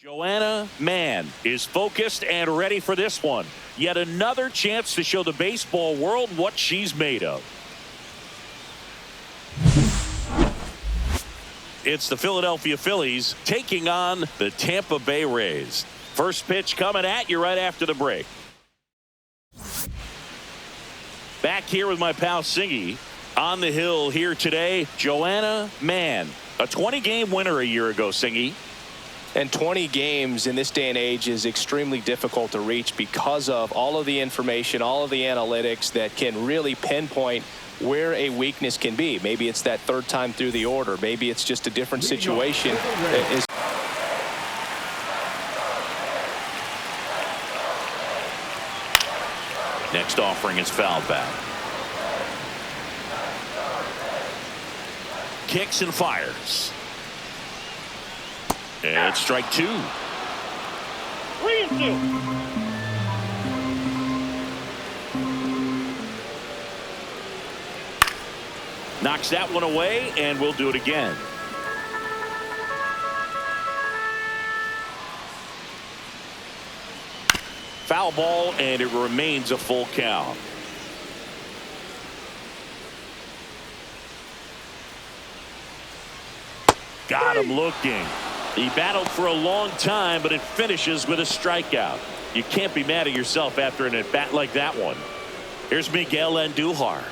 Joanna Mann is focused and ready for this one. Yet another chance to show the baseball world what she's made of. It's the Philadelphia Phillies taking on the Tampa Bay Rays. First pitch coming at you right after the break. Back here with my pal Singy. On the hill here today, Joanna Mann. A 20-game winner a year ago, Singy. And 20 games in this day and age is extremely difficult to reach because of all of the information, all of the analytics that can really pinpoint where a weakness can be. Maybe it's that third time through the order. Maybe it's just a different situation. Next offering is fouled back. Kicks and fires. And it's strike two. 3-2. Knocks that one away, and we'll do it again. Foul ball, and it remains a full count. Got him looking. He battled for a long time, but it finishes with a strikeout. You can't be mad at yourself after an at-bat like that one. Here's Miguel Andujar.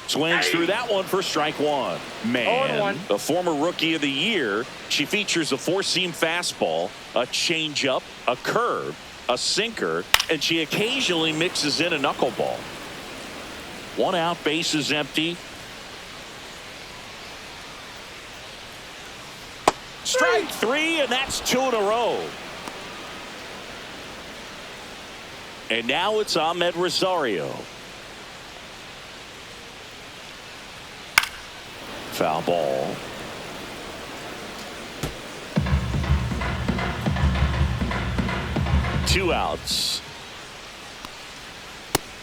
Swings through that one for strike one. Mann, the former rookie of the year. She features a four-seam fastball, a changeup, a curve, a sinker, and she occasionally mixes in a knuckleball. One out, base is empty. Strike three, and that's two in a row. And now it's Ahmed Rosario. Foul ball. Two outs.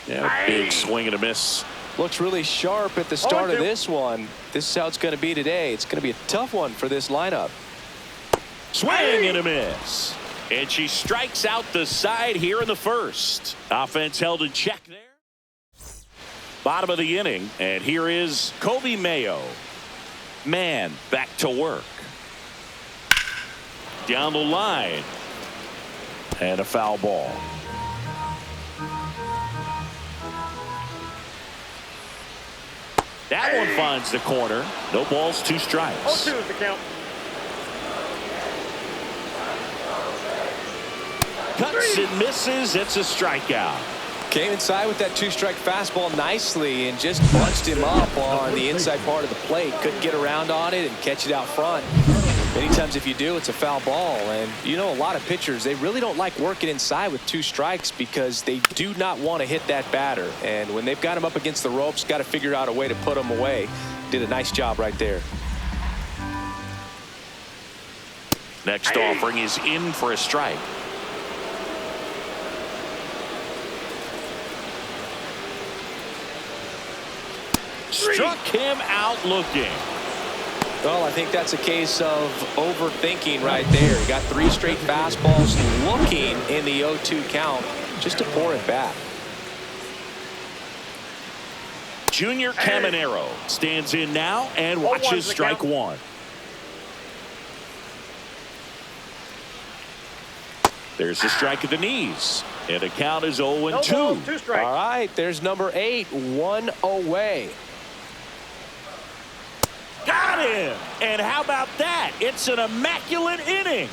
Yeah, big swing and a miss. Looks really sharp at the start of this one. This is how it's going to be today. It's going to be a tough one for this lineup. Swing and a miss. And she strikes out the side here in the first. Offense held in check there. Bottom of the inning. And here is Kobe Mayo. Mann back to work. Down the line. And a foul ball. That one finds the corner. No balls, two strikes. 0-2 is the count. Cuts and misses. It's a strikeout. Came inside with that two-strike fastball nicely and just bunched him up on the inside part of the plate. Couldn't get around on it and catch it out front. Many times if you do, it's a foul ball. And you know, a lot of pitchers, they really don't like working inside with two strikes because they do not want to hit that batter. And when they've got him up against the ropes, got to figure out a way to put him away. Did a nice job right there. Next offering is in for a strike. Struck him out looking. Well, I think that's a case of overthinking right there. He got three straight fastballs looking in the 0-2 count just to pour it back. Junior Caminero stands in now and watches strike one. There's the strike at the knees. And the count is 0-2. All right, there's number 8, one away. Got him! And how about that? It's an immaculate inning.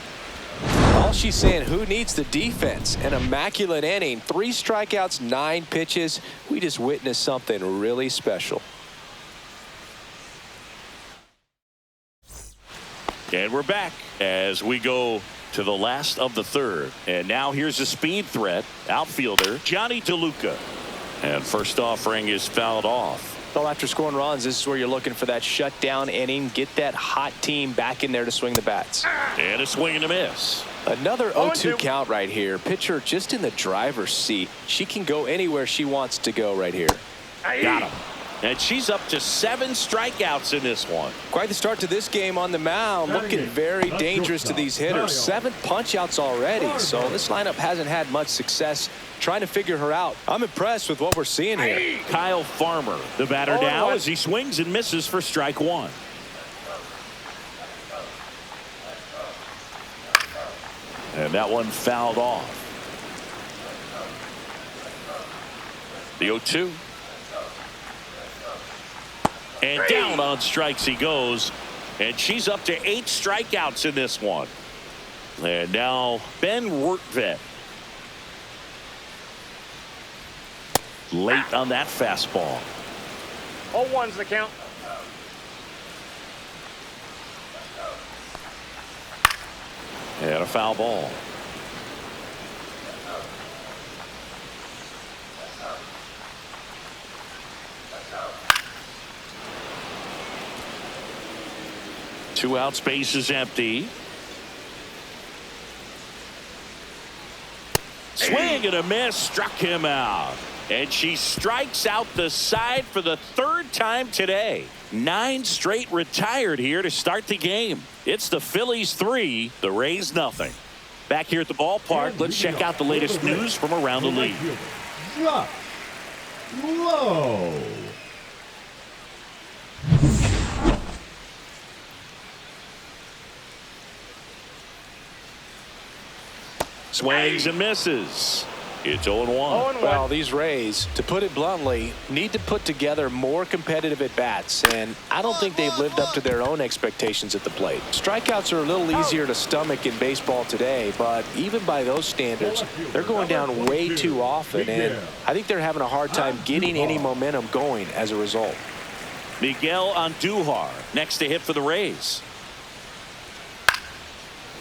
All she's saying, who needs the defense? An immaculate inning. 3 strikeouts, 9 pitches. We just witnessed something really special. And we're back as we go to the last of the third. And now here's a speed threat. Outfielder Johnny DeLuca. And first offering is fouled off. Well, after scoring runs, this is where you're looking for that shutdown inning. Get that hot team back in there to swing the bats. And a swing and a miss. Another 0-2 count right here. Pitcher just in the driver's seat. She can go anywhere she wants to go right here. Got him. And she's up to 7 strikeouts in this one. Quite the start to this game on the mound. Looking very dangerous to these hitters. 7 punch-outs already. So this lineup hasn't had much success trying to figure her out. I'm impressed with what we're seeing here. Kyle Farmer, the batter now, as he swings and misses for strike 1. And that one fouled off. The 0-2. And down on strikes he goes. And she's up to 8 strikeouts in this one. And now Ben Wertvet. Late on that fastball. 0-1's the count. And a foul ball. Two out, space is empty. Swing and a miss, struck him out. And she strikes out the side for the 3rd time today. 9 straight retired here to start the game. It's the Phillies 3, the Rays nothing. Back here at the ballpark, let's check out the latest news from around the league. Drop. Low. Swings and misses. It's 0-1. Well, these Rays, to put it bluntly, need to put together more competitive at-bats, and I don't think they've lived up to their own expectations at the plate. Strikeouts are a little easier to stomach in baseball today, but even by those standards, they're going down way too often, and I think they're having a hard time getting any momentum going as a result. Miguel Andujar next to hit for the Rays.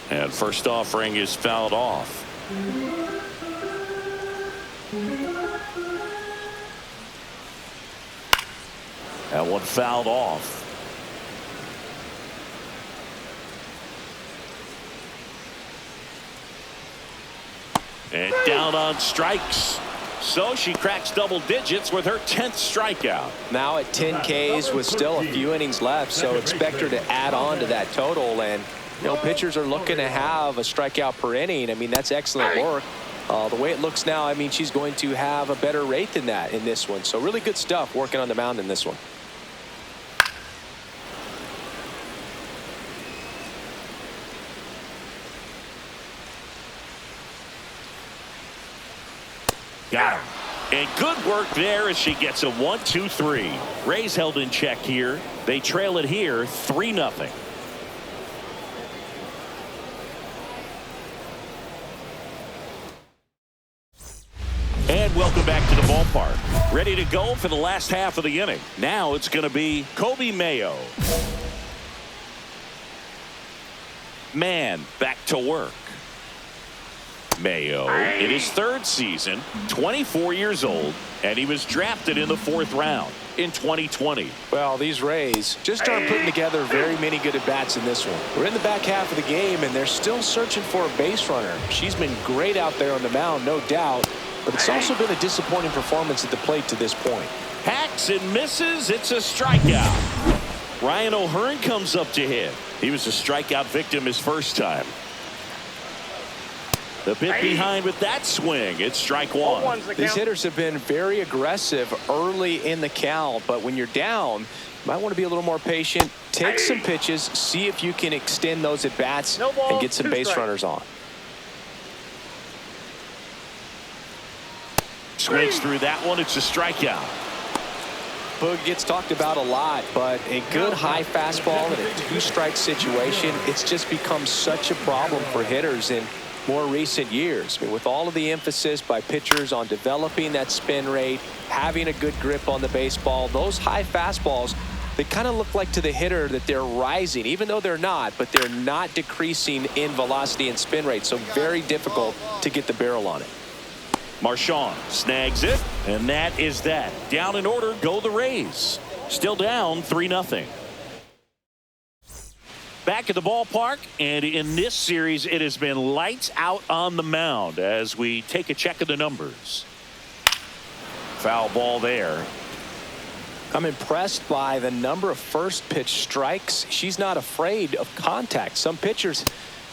And first offering is fouled off. That one fouled off. And down on strikes. So she cracks double digits with her 10th strikeout. Now at 10 Ks with still a few innings left, so expect her to add on to that total. And you know, pitchers are looking to have a strikeout per inning. I mean, that's excellent work. The way it looks now, I mean, she's going to have a better rate than that in this one. So really good stuff working on the mound in this one. Got him. And good work there as she gets a 1-2-3. Rays held in check here. They trail it here 3-0. And welcome back to the ballpark. Ready to go for the last half of the inning. Now it's going to be Kobe Mayo. Mann back to work. Mayo in his 3rd season, 24 years old, and he was drafted in the 4th round in 2020. Well, these Rays just aren't putting together very many good at-bats in this one. We're in the back half of the game, and they're still searching for a base runner. She's been great out there on the mound, no doubt, but it's also been a disappointing performance at the plate to this point. Hacks and misses. It's a strikeout. Ryan O'Hearn comes up to hit. He was a strikeout victim his first time. The bit behind with that swing. It's strike 1. These hitters have been very aggressive early in the count, but when you're down, you might want to be a little more patient. Take some pitches, see if you can extend those at bats and get some base runners on. Swings through that one. It's a strikeout. Boog gets talked about a lot, but a good high fastball in a 2-strike situation, it's just become such a problem for hitters in more recent years. I mean, with all of the emphasis by pitchers on developing that spin rate, having a good grip on the baseball, those high fastballs, they kind of look like to the hitter that they're rising, even though they're not, but they're not decreasing in velocity and spin rate. So very difficult to get the barrel on it. Marchand snags it, and that is that. Down in order go the Rays. Still down 3-0. Back at the ballpark, and in this series it has been lights out on the mound as we take a check of the numbers. Foul ball there. I'm impressed by the number of first pitch strikes. She's not afraid of contact. Some pitchers,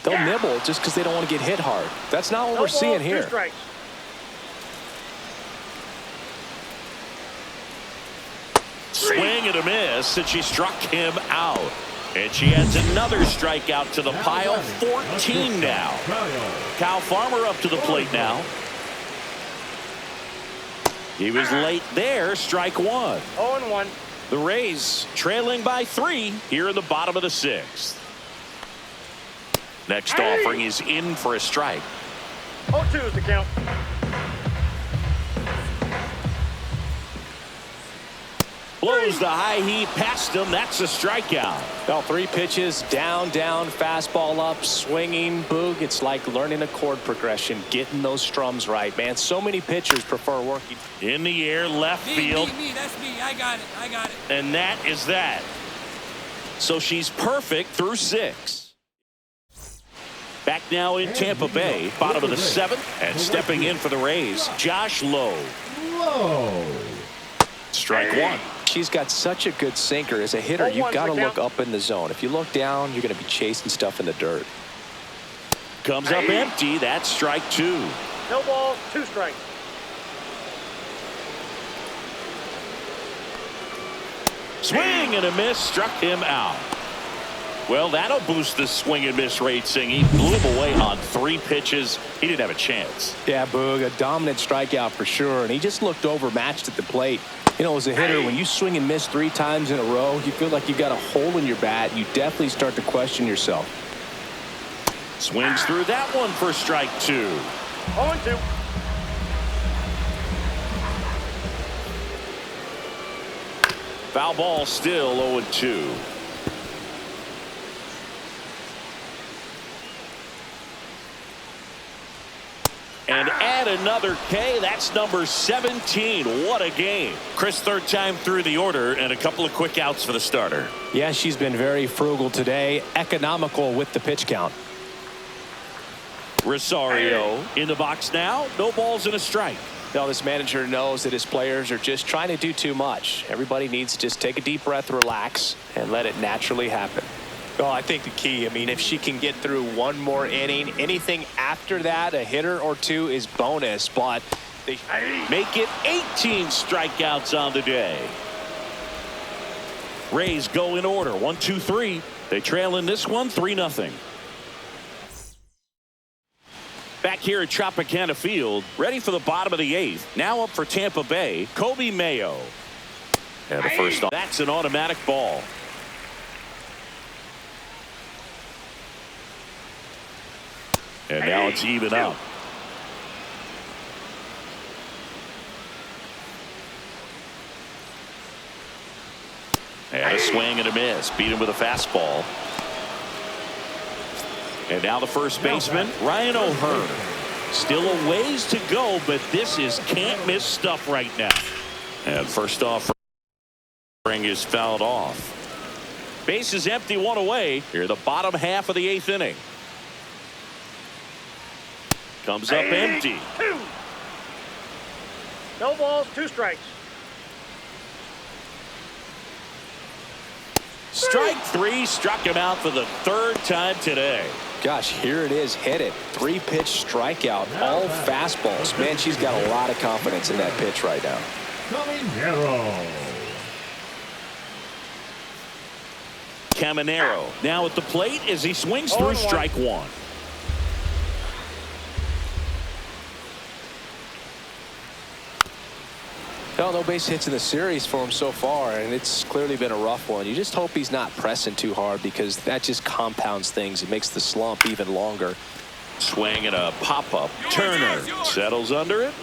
they'll nibble just because they don't want to get hit hard. That's not what we're seeing here. 2 strikes. Swing and a miss, and she struck him out. And she adds another strikeout to the pile. 14 now. Kyle Farmer up to the plate now. He was late there. Strike one. 0-1. The Rays trailing by 3 here in the bottom of the 6th. Next offering is in for a strike. 0-2 is the count. Blows the high heat past him. That's a strikeout. Well, 3 pitches, down, fastball up, swinging, boog. It's like learning a chord progression, getting those strums right, man. So many pitchers prefer working. In the air, left field. Me, that's me. I got it. And that is that. So she's perfect through 6. Back now in Tampa Bay, bottom of the 7th, and stepping in for the Rays, Josh Lowe. Strike one. She's got such a good sinker. As a hitter, you've got to look up in the zone. If you look down, you're going to be chasing stuff in the dirt. Comes up empty. That's strike 2. No balls, 2 strikes. Swing and a miss, struck him out. Well, that'll boost the swing and miss rating. He blew him away on 3 pitches. He didn't have a chance. Yeah, Boog, a dominant strikeout for sure. And he just looked overmatched at the plate. You know, as a hitter, when you swing and miss 3 times in a row, you feel like you've got a hole in your bat. You definitely start to question yourself. Swings through that one for strike 2. 0-2. Foul ball still 0-2. And add another K. That's number 17. What a game. Chris, 3rd time through the order, and a couple of quick outs for the starter. Yeah, she's been very frugal today. Economical with the pitch count. Rosario in the box now. No balls and a strike. Now, this manager knows that his players are just trying to do too much. Everybody needs to just take a deep breath, relax, and let it naturally happen. Well, I think the key, I mean, if she can get through 1 more inning, anything after that, a hitter or 2 is bonus, but they make it 18 strikeouts on the day. Rays go in order. 1, 2, 3. They trail in this one 3-0. Back here at Tropicana Field, ready for the bottom of the 8th. Now up for Tampa Bay, Kobe Mayo. And the first, that's an automatic ball. And now it's even up. And a swing and a miss. Beat him with a fastball. And now the first baseman, Ryan O'Hearn. Still a ways to go, but this is can't miss stuff right now. And first offering is fouled off. Base is empty, 1 away. Here the bottom half of the 8th inning. Comes up empty. 2. No balls, 2 strikes. Strike 3, struck him out for the 3rd time today. Gosh, here it is, hit it. 3-pitch strikeout, all fastballs. Man, she's got a lot of confidence in that pitch right now. Caminero now at the plate as he swings through strike 1. No base hits in the series for him so far, and it's clearly been a rough one. You just hope he's not pressing too hard, because that just compounds things. It makes the slump even longer. Swing and a pop-up. Turner settles under it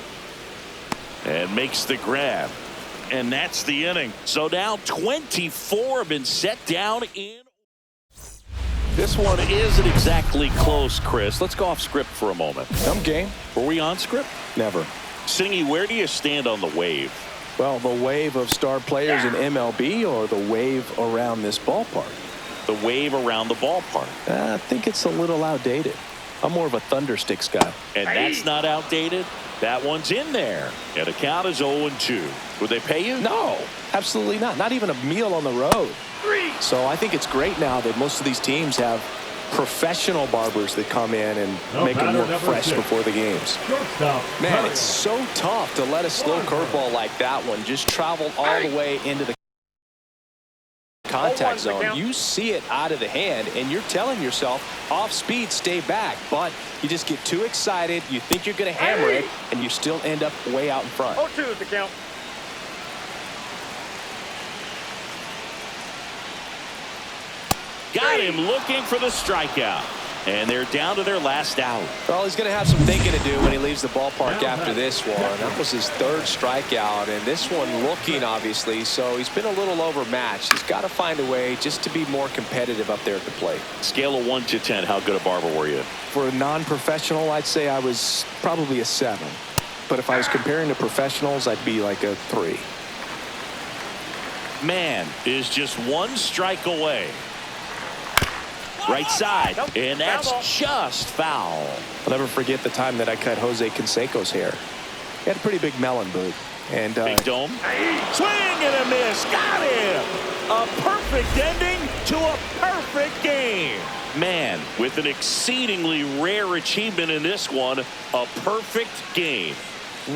and makes the grab. And that's the inning. So now 24 have been set down in. This one isn't exactly close, Chris. Let's go off script for a moment. Some game. Were we on script? Never. Singy, where do you stand on the wave? Well, the wave of star players in MLB, or the wave around this ballpark? The wave around the ballpark. I think it's a little outdated. I'm more of a Thundersticks guy. And that's not outdated. That one's in there. And the count is 0-2. Would they pay you? No, absolutely not. Not even a meal on the road. So I think it's great now that most of these teams have professional barbers that come in and make them look fresh before the games. Man, it's so tough to let a slow curveball like that one just travel all the way into the contact zone. You see it out of the hand, and you're telling yourself, off speed, stay back. But you just get too excited. You think you're going to hammer it, and you still end up way out in front. 0-2 is the count. Got him looking for the strikeout. And they're down to their last out. Well, he's going to have some thinking to do when he leaves the ballpark after this one. That was his third strikeout, and this one looking, obviously, so he's been a little overmatched. He's got to find a way just to be more competitive up there at the plate. Scale of 1 to 10, how good a barber were you? For a non-professional, I'd say I was probably a 7. But if I was comparing to professionals, I'd be like a 3. Mann is just 1 strike away. Right side, and that's just foul. I'll never forget the time that I cut Jose Canseco's hair. He had a pretty big melon, Boog. And big dome. Swing and a miss. Got him. A perfect ending to a perfect game. Mann, with an exceedingly rare achievement in this one, a perfect game.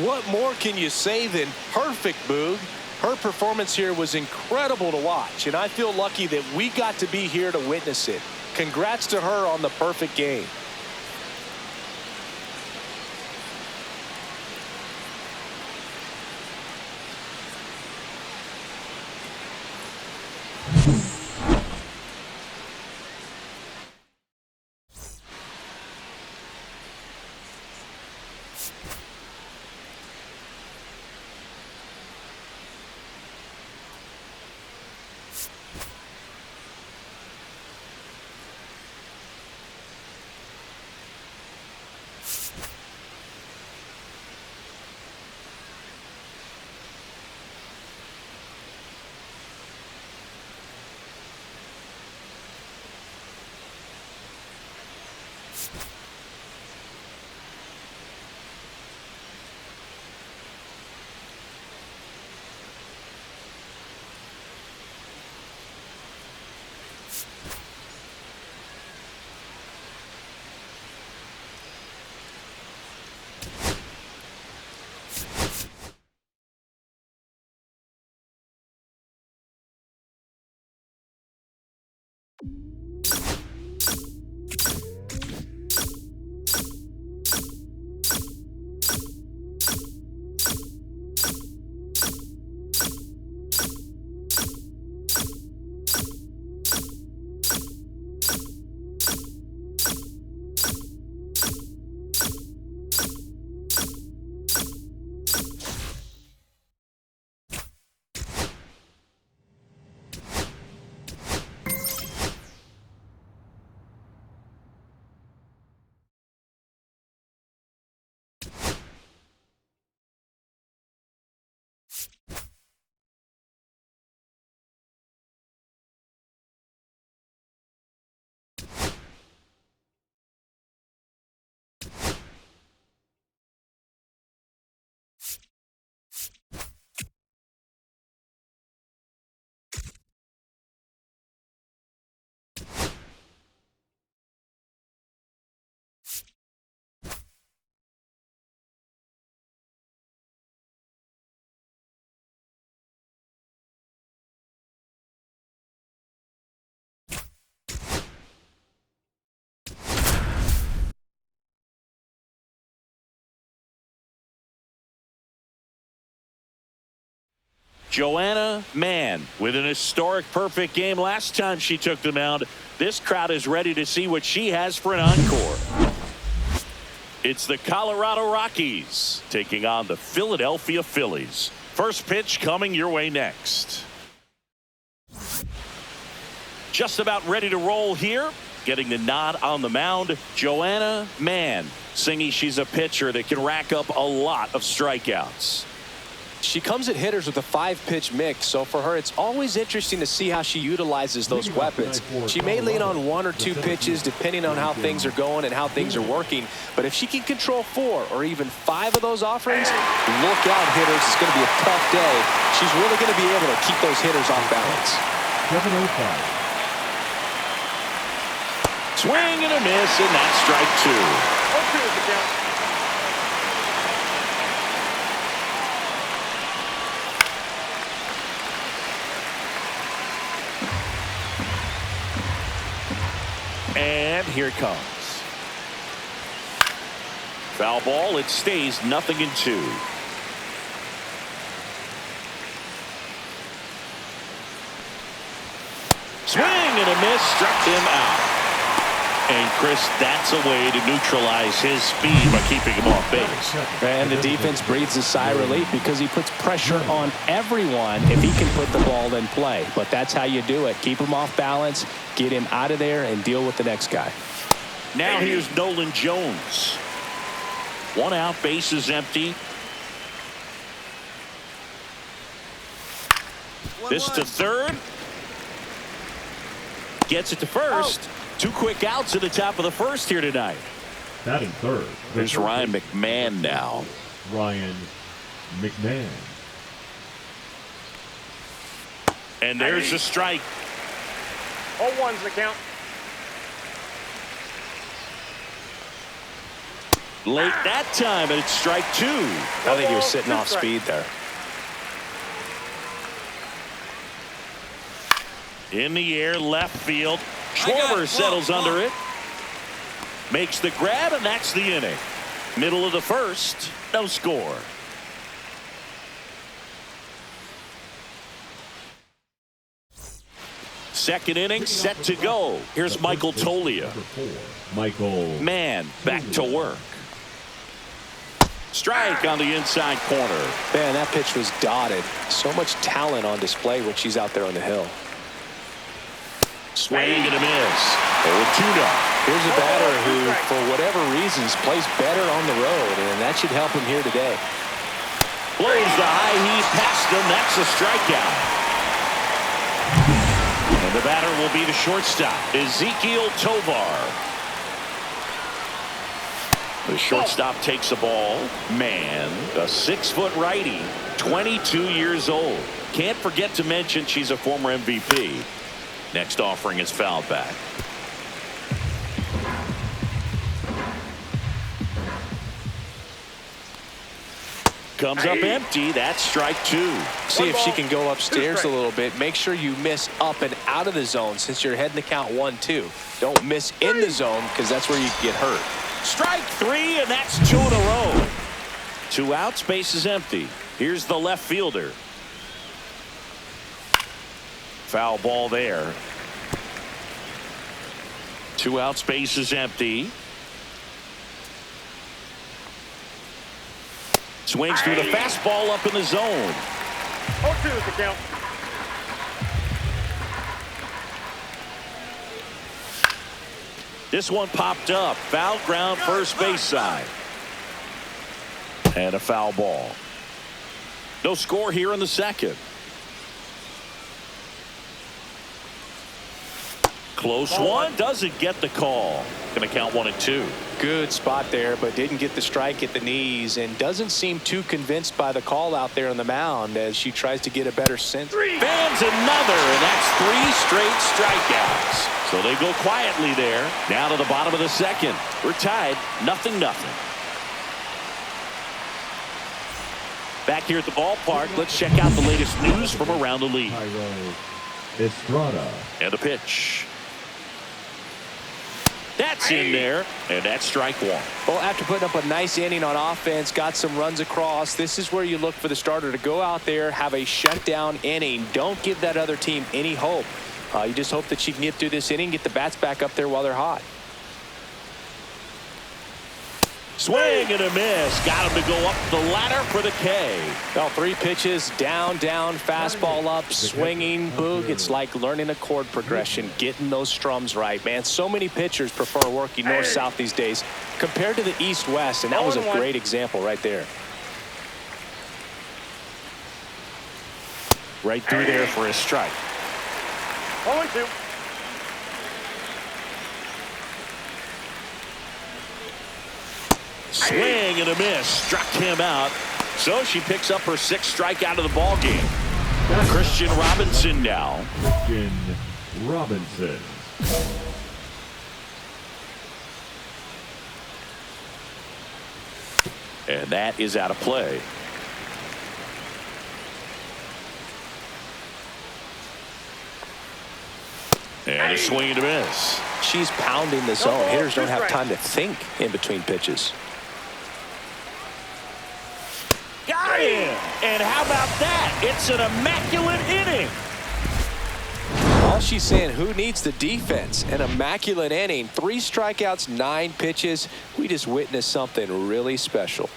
What more can you say than perfect, Boog? Her performance here was incredible to watch, and I feel lucky that we got to be here to witness it. Congrats to her on the perfect game. Joanna Mann with an historic perfect game last time she took the mound. This crowd is ready to see what she has for an encore. It's the Colorado Rockies taking on the Philadelphia Phillies. First pitch coming your way next. Just about ready to roll here. Getting the nod on the mound, Joanna Mann, singing she's a pitcher that can rack up a lot of strikeouts. She comes at hitters with a 5-pitch mix, so for her it's always interesting to see how she utilizes those weapons. She may lean on 1 or 2 pitches depending on how things are going and how things are working, but if she can control 4 or even 5 of those offerings, look out, hitters. It's going to be a tough day. She's really going to be able to keep those hitters off balance. 705. Swing and a miss, and that's strike 2. 0-2 is the count. And here it comes. Foul ball. It stays 0-2. Swing and a miss, struck him out. And Chris, that's a way to neutralize his speed by keeping him off base. And the defense breathes a sigh of relief because he puts pressure on everyone if he can put the ball in play. But that's how you do it. Keep him off balance, get him out of there, and deal with the next guy. Now here's Nolan Jones. 1 out, bases empty. This to third. Gets it to first. 2 quick outs at the top of the first here tonight. Batting third. There's Ryan McMahon now. Ryan McMahon. And there's a strike. 0-1's the count. Late that time, and it's strike 2. I think he was sitting off speed there. In the air, left field. Schwarber settles under it. Makes the grab, and that's the inning. Middle of the first, no score. Second inning set to go. Here's Michael Tolia. Michael Mann back to work. Strike on the inside corner. Man, that pitch was dotted. So much talent on display when she's out there on the hill. Swing and a miss. 0-2 now. Here's a batter who, for whatever reasons, plays better on the road, and that should help him here today. Blows the high heat past him. That's a strikeout. And the batter will be the shortstop, Ezekiel Tovar. The shortstop takes the ball. Mann, a 6-foot righty, 22 years old. Can't forget to mention she's a former MVP. Next offering is fouled back. Comes up empty. That's strike 2. See if she can go upstairs a little bit. Make sure you miss up and out of the zone since you're heading to count 1-2. Don't miss in the zone because that's where you get hurt. Strike 3, and that's 2 in a row. 2 outs, base is empty. Here's the left fielder. Foul ball there. 2 outs, base is empty. Swings through the fastball up in the zone. 0-2 is the count. This one popped up. Foul ground, first base side. And a foul ball. No score here in the second. Close one. Doesn't get the call. Going to count 1-2. Good spot there, but didn't get the strike at the knees and doesn't seem too convinced by the call out there on the mound as she tries to get a better sense. Fans another, and that's 3 straight strikeouts. So they go quietly there. Down to the bottom of the second. We're tied 0-0. Back here at the ballpark, let's check out the latest news from around the league. Estrada. And a pitch. That's in there, and that's strike 1. Well, after putting up a nice inning on offense, got some runs across, this is where you look for the starter to go out there, have a shutdown inning. Don't give that other team any hope. You just hope that she can get through this inning, get the bats back up there while they're hot. Swing and a miss. Got him to go up the ladder for the K. Well, 3 pitches, down, fastball up, swinging, boog. It's like learning a chord progression, getting those strums right, man. So many pitchers prefer working north-south these days compared to the east-west, and that was a great example right there. right through there for a strike. 0-2. Swing and a miss. Struck him out. So she picks up her 6th strikeout of the ball game. Christian Robinson now. Christian Robinson. And that is out of play. And a swing and a miss. She's pounding the zone. Hitters don't have time to think in between pitches. Got him! And how about that? It's an immaculate inning. All she's saying, who needs the defense? An immaculate inning. 3 strikeouts, 9 pitches. We just witnessed something really special.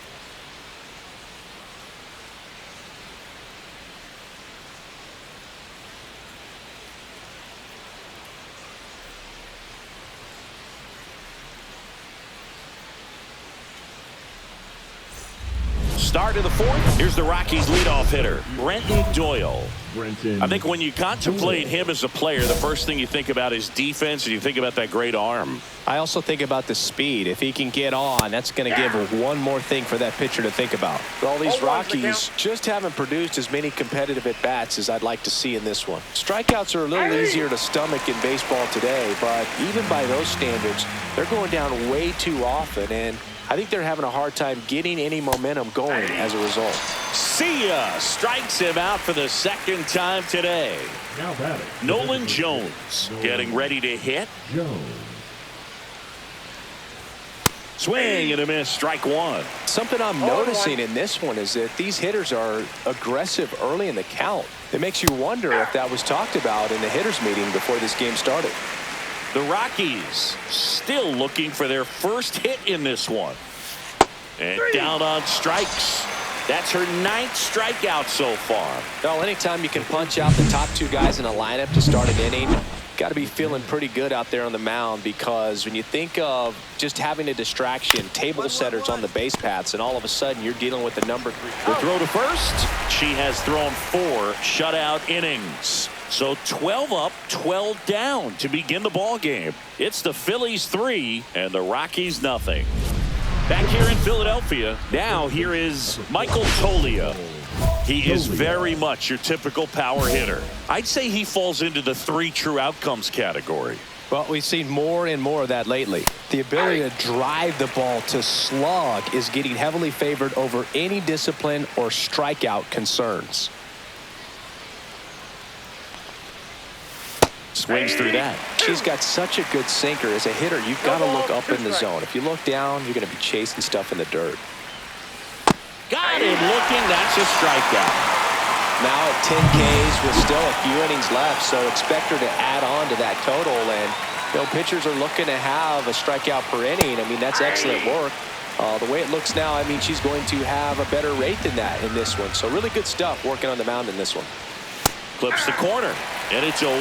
Start of the 4th. Here's the Rockies leadoff hitter, Brenton Doyle. I think when you contemplate him as a player, the first thing you think about is defense, and you think about that great arm. I also think about the speed. If he can get on, that's going to give her one more thing for that pitcher to think about. But all these Rockies just haven't produced as many competitive at-bats as I'd like to see in this one. Strikeouts are a little easier to stomach in baseball today, but even by those standards, they're going down way too often, and I think they're having a hard time getting any momentum going as a result. See ya! Strikes him out for the 2nd time today. Now batting. Nolan Jones getting ready to hit. Jones. Swing and a miss. Strike 1. Something I'm noticing in this one is that these hitters are aggressive early in the count. It makes you wonder if that was talked about in the hitters meeting before this game started. The Rockies still looking for their first hit in this one. And down on strikes. That's her 9th strikeout so far. Well, anytime you can punch out the top 2 guys in a lineup to start an inning, got to be feeling pretty good out there on the mound, because when you think of just having a distraction, table setters on the base paths, and all of a sudden you're dealing with the number 3. The throw to first. She has thrown 4 shutout innings. So 12 up, 12 down to begin the ball game. It's the Phillies 3 and the Rockies nothing. Back here in Philadelphia, now here is Michael Toglia. He is very much your typical power hitter. I'd say he falls into the 3 true outcomes category. Well, we've seen more and more of that lately. The ability to drive the ball to slug is getting heavily favored over any discipline or strikeout concerns. Swings through that. She's got such a good sinker. As a hitter, you've got to look up in the zone. If you look down, you're going to be chasing stuff in the dirt. Got him looking. That's a strikeout. Now at 10 Ks with still a few innings left, so expect her to add on to that total. And pitchers are looking to have a strikeout per inning. I mean, that's excellent work. The way it looks now, I mean, she's going to have a better rate than that in this one. So really good stuff working on the mound in this one. Clips the corner, and it's 0-2.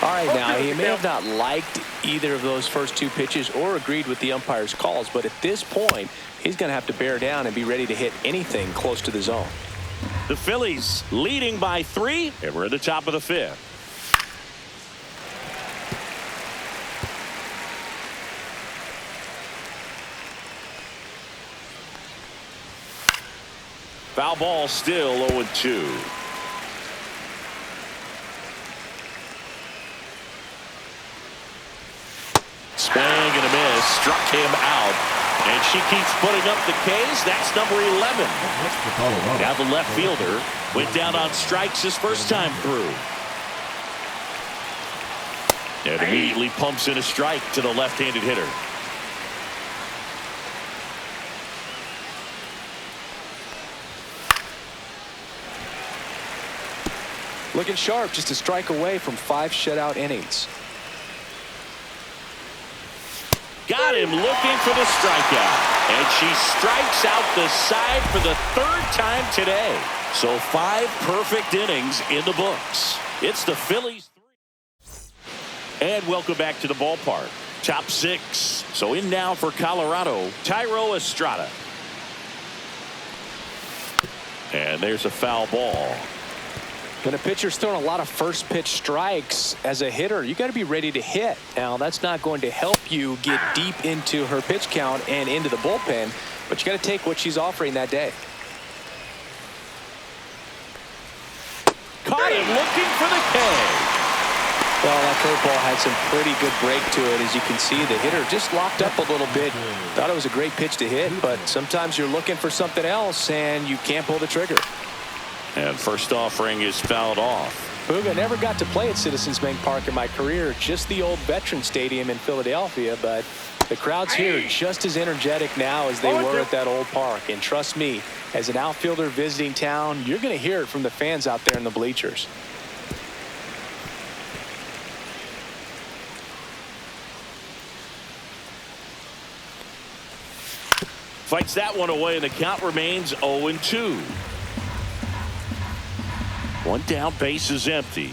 All right, now, he may have not liked either of those first 2 pitches or agreed with the umpire's calls, but at this point, he's going to have to bear down and be ready to hit anything close to the zone. The Phillies leading by 3, and we're at the top of the 5th. Foul ball, still 0-2. Swing and a miss. Struck him out. And she keeps putting up the Ks. That's number 11. Now the left fielder went down on strikes his first time through. And immediately pumps in a strike to the left-handed hitter. Looking sharp, just a strike away from 5 shutout innings. Got him looking for the strikeout. And she strikes out the side for the 3rd time today. So 5 perfect innings in the books. It's the Phillies 3. And welcome back to the ballpark. Top 6. So in now for Colorado, Thairo Estrada. And there's a foul ball. When a pitcher's throwing a lot of first pitch strikes as a hitter, you got to be ready to hit. Now, that's not going to help you get deep into her pitch count and into the bullpen, but you got to take what she's offering that day. Caught him looking for the K. Well, that curveball had some pretty good break to it. As you can see, the hitter just locked up a little bit. Thought it was a great pitch to hit, but sometimes you're looking for something else and you can't pull the trigger. And first offering is fouled off. Booga never got to play at Citizens Bank Park in my career, just the old Veterans Stadium in Philadelphia, but the crowds here are just as energetic now as they were at that old park. And trust me, as an outfielder visiting town, you're going to hear it from the fans out there in the bleachers. Fights that one away, and the count remains 0-2. One down, base is empty.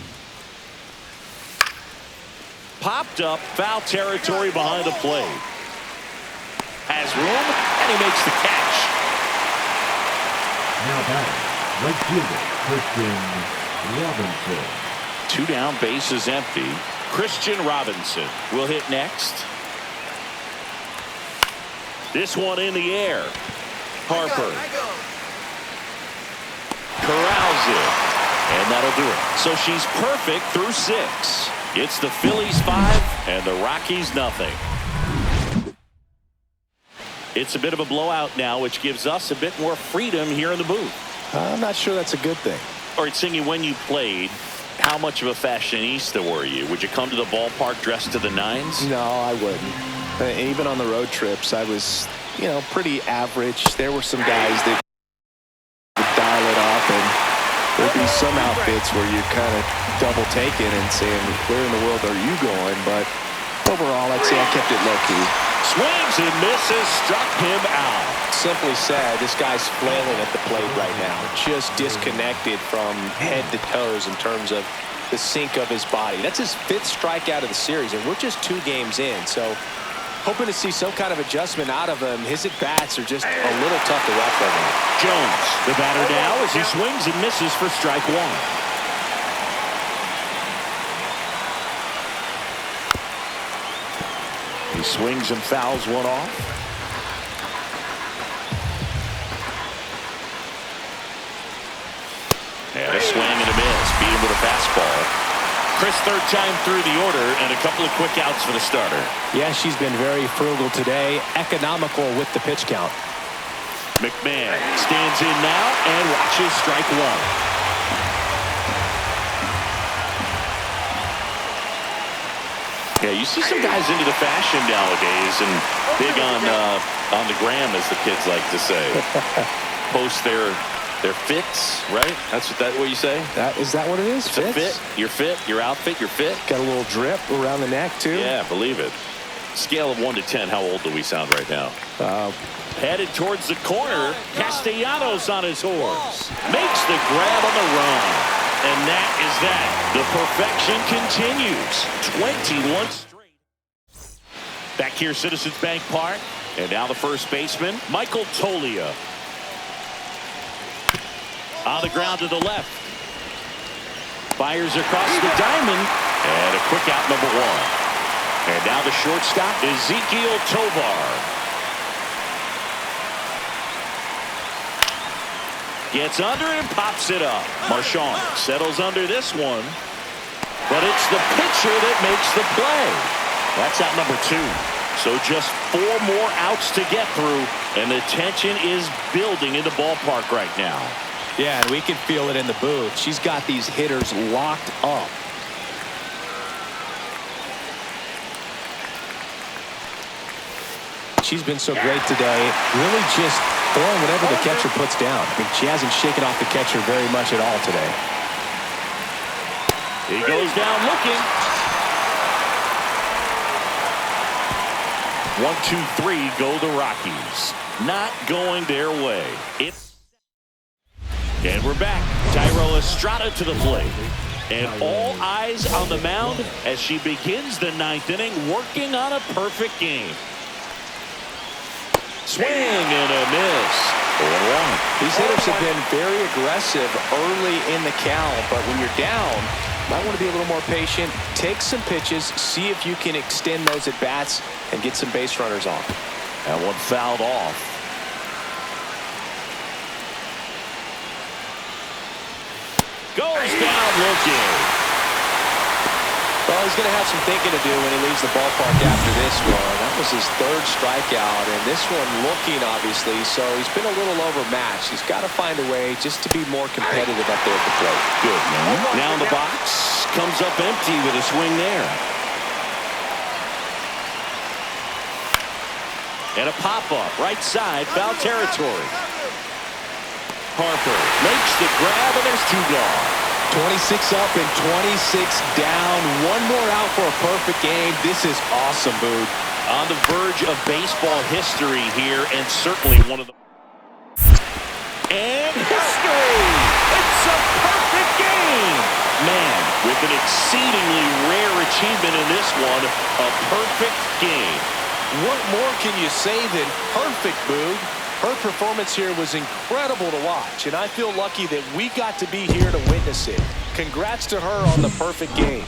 Popped up, foul territory behind the plate. Has room, and he makes the catch. Now batting, right fielder, Christian Robinson. Two down, base is empty. Christian Robinson will hit next. This one in the air. Harper corrals it. And that'll do it. So she's perfect through 6. It's the Phillies 5 and the Rockies nothing. It's a bit of a blowout now, which gives us a bit more freedom here in the booth. I'm not sure that's a good thing. All right, Singy, when you played, how much of a fashionista were you? Would you come to the ballpark dressed to the nines? No, I wouldn't. Even on the road trips, I was, pretty average. There were some guys that would dial it up, and there'd be some outfits where you're kind of double taking and saying, where in the world are you going? But overall, I'd say I kept it low-key. Swings and misses, struck him out. Simply said, this guy's flailing at the plate right now. Just disconnected from head to toes in terms of the sink of his body. That's his 5th strikeout of the series, and we're just 2 games in. So hoping to see some kind of adjustment out of him. His at-bats are just a little tough to watch right now. Jones, the batter now, as he swings and misses for strike 1. He swings and fouls one off. And a swing and a miss. Beat him with a fastball. Chris, 3rd time through the order, and a couple of quick outs for the starter. Yeah, she's been very frugal today. Economical with the pitch count. McMahon stands in now and watches strike 1. Yeah, you see some guys into the fashion nowadays and big on the gram, as the kids like to say. Post their fits, right? That's what you say? Is that what it is? It's a fit. Your fit, your outfit, your fit. Got a little drip around the neck, too. Yeah, believe it. Scale of 1 to 10, how old do we sound right now? Headed towards the corner. Castellanos on his horse. Makes the grab on the run. And that is that. The perfection continues. 21 straight. Back here, Citizens Bank Park. And now the first baseman, Michael Tolia. On the ground to the left. Fires across the diamond. And a quick out, number 1. And now the shortstop, Ezekiel Tovar. Gets under it and pops it up. Marchand settles under this one. But it's the pitcher that makes the play. That's out number 2. So just 4 more outs to get through. And the tension is building in the ballpark right now. Yeah, and we can feel it in the booth. She's got these hitters locked up. She's been so great today. Really just throwing whatever the catcher puts down. I mean, she hasn't shaken off the catcher very much at all today. He goes down looking. 1, 2, 3 go the Rockies. Not going their way. And we're back. Thairo Estrada to the plate. And all eyes on the mound as she begins the 9th inning, working on a perfect game. Swing and a miss. 0-1. These hitters have been very aggressive early in the count, but when you're down, you might want to be a little more patient. Take some pitches, see if you can extend those at bats and get some base runners on. That one fouled off. Goes down looking. Well, he's going to have some thinking to do when he leaves the ballpark after this one. That was his third strikeout, and this one looking, obviously, so he's been a little overmatched. He's got to find a way just to be more competitive up there at the plate. Good, man. Now in the box. Comes up empty with a swing there. And a pop-up, right side, foul territory. Harper makes the grab, and there's 2 gone. 26 up and 26 down. One more out for a perfect game. This is awesome, Boog. On the verge of baseball history here, and certainly one of the... And history! It's a perfect game! Man, with an exceedingly rare achievement in this one, a perfect game. What more can you say than perfect, Boog? Her performance here was incredible to watch, and I feel lucky that we got to be here to witness it. Congrats to her on the perfect game.